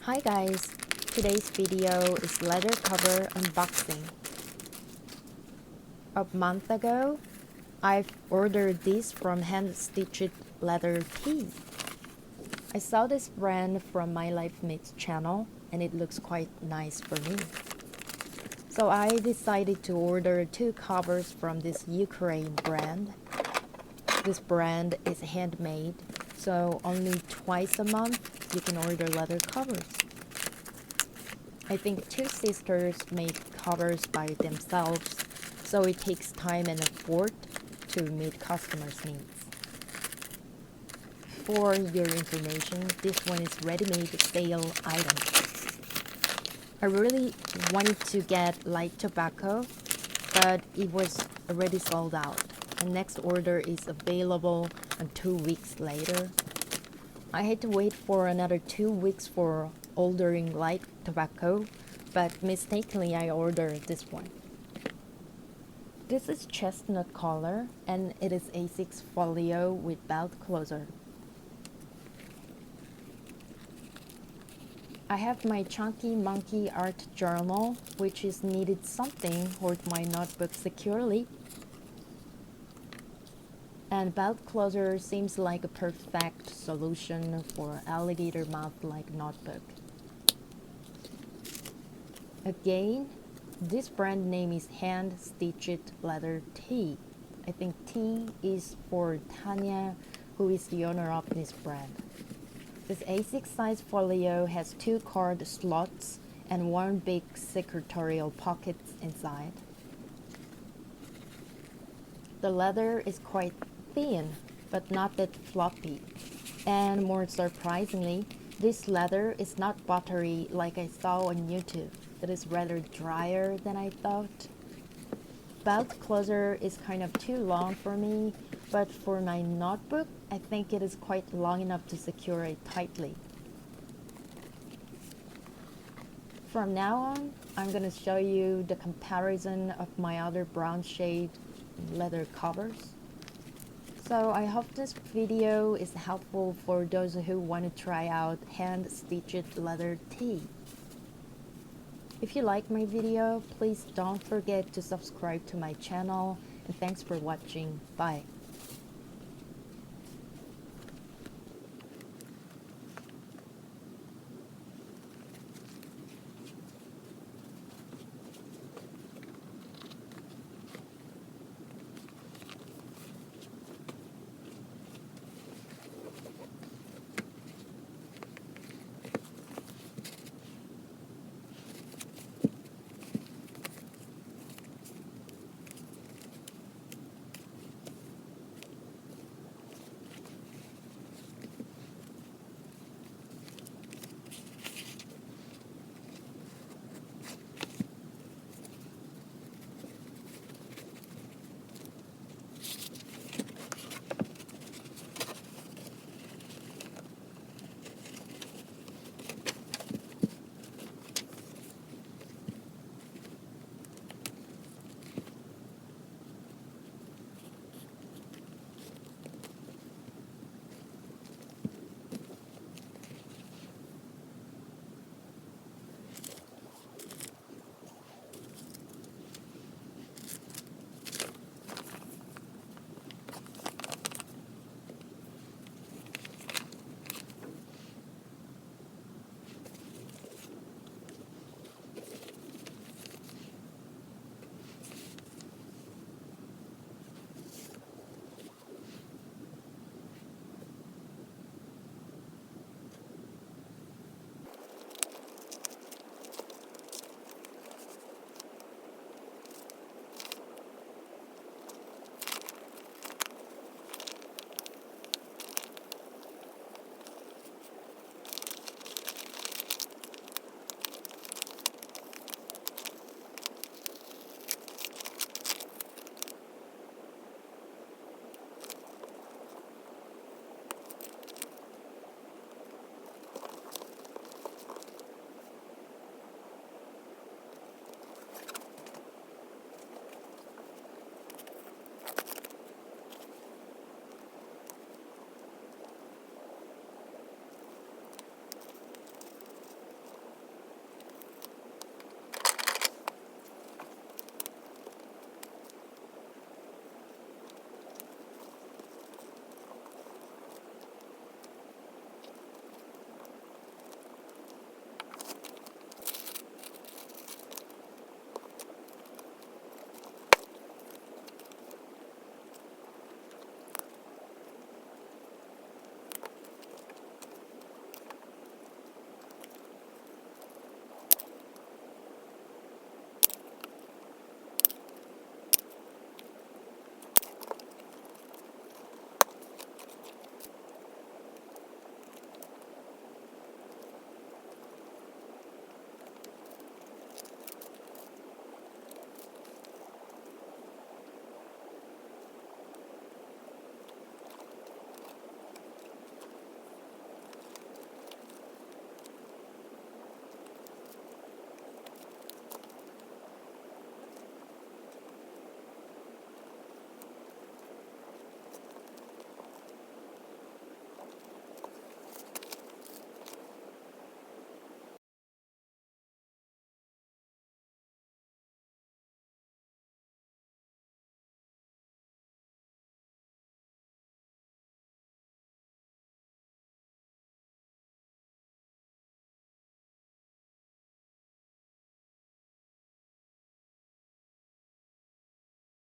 Hi guys, today's video is leather cover unboxing. A month ago, I've ordered this from handstitchedleathert. I saw this brand from my Life Mates channel and it looks quite nice for me. So I decided to order 2 covers from this Ukraine brand. This brand is handmade, so only twice a month you can order leather covers. I think 2 sisters make covers by themselves, so it takes time and effort to meet customers' needs. For your information, this one is ready-made sale item. I really wanted to get light tobacco, but it was already sold out. The next order is available 2 weeks later. I had to wait for another 2 weeks for ordering light tobacco, but mistakenly I ordered this one. This is chestnut color and it is A6 folio with belt closer. I have my chunky monkey art journal, which is needed something hold my notebook securely. And belt closer seems like a perfect solution for alligator mouth like notebook. Again, this brand name is handstitchedleathert. I think T is for Tanya, who is the owner of this brand. This A6 size folio has 2 card slots and 1 big secretarial pocket inside. The leather is quite thin, but not that floppy. And more surprisingly, this leather is not buttery like I saw on YouTube. It is rather drier than I thought. Belt closer is kind of too long for me, but for my notebook, I think it is quite long enough to secure it tightly. From now on, I'm going to show you the comparison of my other brown shade leather covers. So I hope this video is helpful for those who want to try out handstitchedleathert. If you like my video, please don't forget to subscribe to my channel, and thanks for watching. Bye.